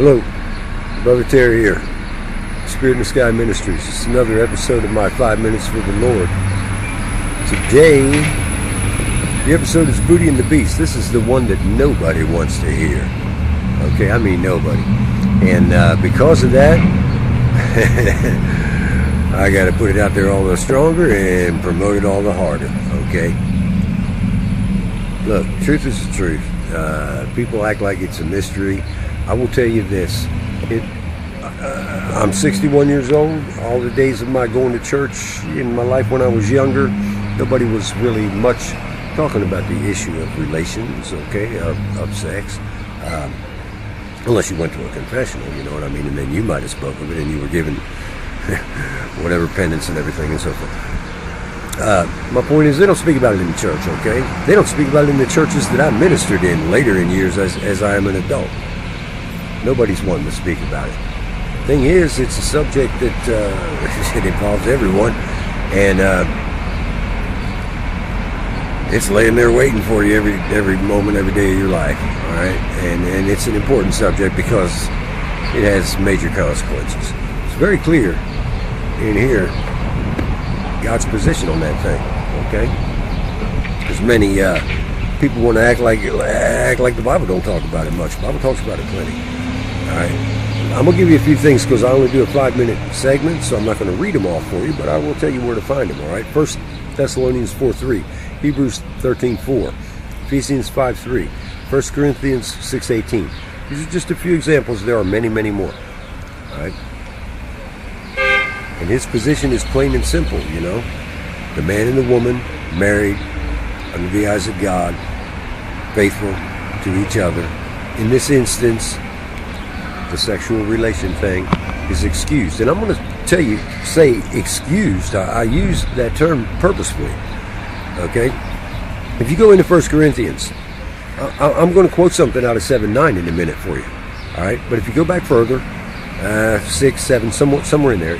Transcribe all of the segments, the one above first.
Hello, Brother Terry here, Spirit in the Sky Ministries. It's another episode of my 5 Minutes for the Lord. Today, the episode is Booty and the Beast. This is the one that nobody wants to hear. Okay, I mean nobody. And because of that, I got to put it out there all the stronger and promote it all the harder. Okay? Look, truth is the truth. People act like it's a mystery. I will tell you this. I'm 61 years old. All the days of my going to church in my life when I was younger, nobody was really much talking about the issue of relations, okay, of sex. Unless you went to a confessional, you know what I mean? And then you might have spoke of it and you were given whatever penance and everything and so forth. My point is, they don't speak about it in the church, okay? They don't speak about it in the churches that I ministered in later in years as I am an adult. Nobody's wanting to speak about it. Thing is, it's a subject that it involves everyone, and it's laying there waiting for you every moment, every day of your life, all right? And it's an important subject because it has major consequences. It's very clear in here God's position on that thing, okay? There's many people want to act like the Bible don't talk about it much. The Bible talks about it plenty. All right, I'm going to give you a few things because I only do a 5-minute segment, so I'm not going to read them all for you, but I will tell you where to find them, all right? 1 Thessalonians 4:3, Hebrews 13:4, Ephesians 5:3, 1 Corinthians 6:18. These are just a few examples. There are many, many more, all right? And his position is plain and simple, you know? The man and the woman, married, under the eyes of God, faithful to each other. In this instance, the sexual relation thing is excused. And I'm going to say excused. I use that term purposefully. Okay? If you go into 1 Corinthians, I'm going to quote something out of 7:9 in a minute for you. All right? But if you go back further, 6, 7, somewhere in there,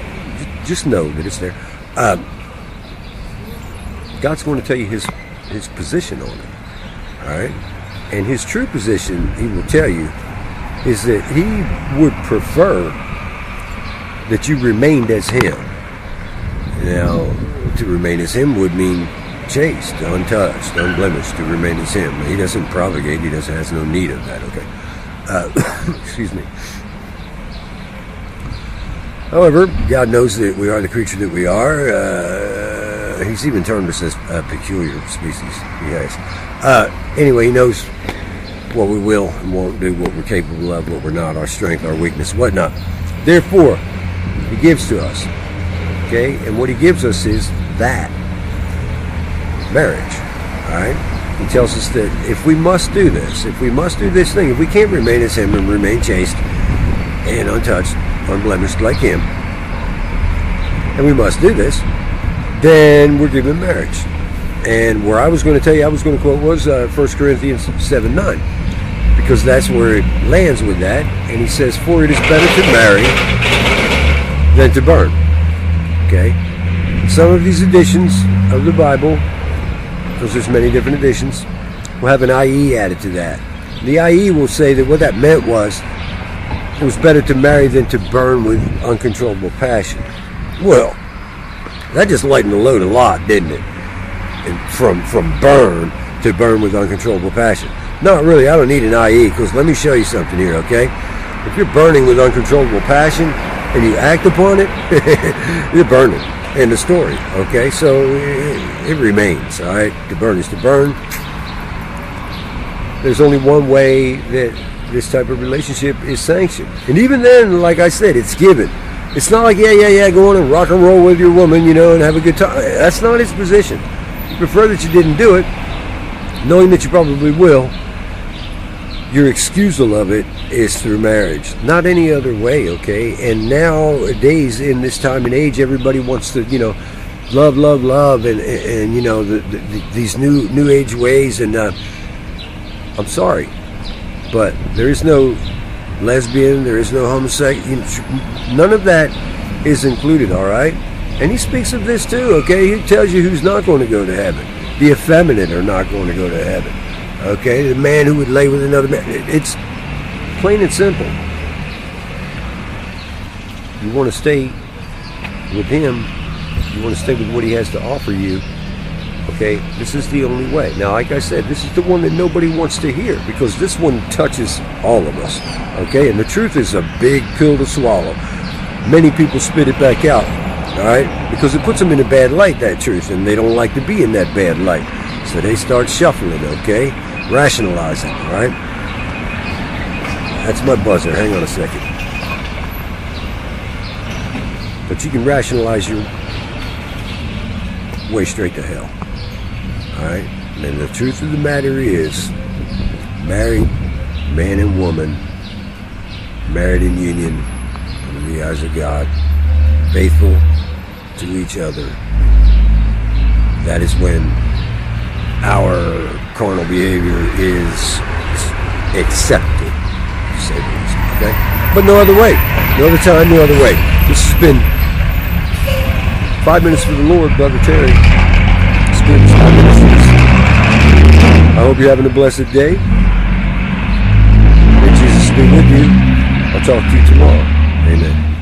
just know that it's there. God's going to tell you his position on it. All right? And his true position, he will tell you, is that he would prefer that you remained as him. Now, to remain as him would mean chaste, untouched, unblemished, to remain as him. He doesn't propagate, has no need of that, okay? Excuse me. However, God knows that we are the creature that we are. He's even termed us as a peculiar species. He has. Anyway, he knows what we will and won't do, what we're capable of, what we're not, our strength, our weakness, whatnot. Therefore, he gives to us. Okay? And what he gives us is that. Marriage. Alright? He tells us that if we must do this, if we must do this thing, if we can't remain as him and remain chaste and untouched, unblemished like him, and we must do this, then we're given marriage. And where I was going to tell you, I was going to quote was 1 Corinthians 7:9, because that's where it lands with that. And he says, for it is better to marry than to burn. Okay? Some of these editions of the Bible, because there's many different editions, will have an IE added to that. The IE will say that what that meant was it was better to marry than to burn with uncontrollable passion. Well, that just lightened the load a lot, didn't it? And from burn to burn with uncontrollable passion. Not really, I don't need an IE, because let me show you something here, okay? If you're burning with uncontrollable passion and you act upon it, you're burning. End of story, okay? So it remains, all right? To burn is to burn. There's only one way that this type of relationship is sanctioned. And even then, like I said, it's given. It's not like, go on and rock and roll with your woman, you know, and have a good time. That's not his position. He prefer that you didn't do it, knowing that you probably will. Your excusal of it is through marriage, not any other way, okay? And nowadays, in this time and age, everybody wants to, you know, love, and you know, these new age ways. And I'm sorry, but there is no lesbian, there is no homosexual, you know, none of that is included, all right? And he speaks of this too, okay? He tells you who's not going to go to heaven. The effeminate are not going to go to heaven. Okay, the man who would lay with another man. It's plain and simple. you want to stay with him, you want to stay with what he has to offer you, okay, this is the only way. Now, like I said, this is the one that nobody wants to hear, because this one touches all of us, okay? And the truth is a big pill to swallow. Many people spit it back out, all right? Because it puts them in a bad light, that truth, and they don't like to be in that bad light. So they start shuffling, okay? Rationalizing, all right? That's my buzzer. Hang on a second. But you can rationalize your way straight to hell. Alright? And the truth of the matter is, married man and woman, married in union under the eyes of God, faithful to each other, that is when our carnal behavior is accepted. Okay? But no other way. No other time, no other way. This has been 5 minutes for the Lord, Brother Terry. Spirits, ministries. I hope you're having a blessed day. May Jesus be with you. I'll talk to you tomorrow. Amen.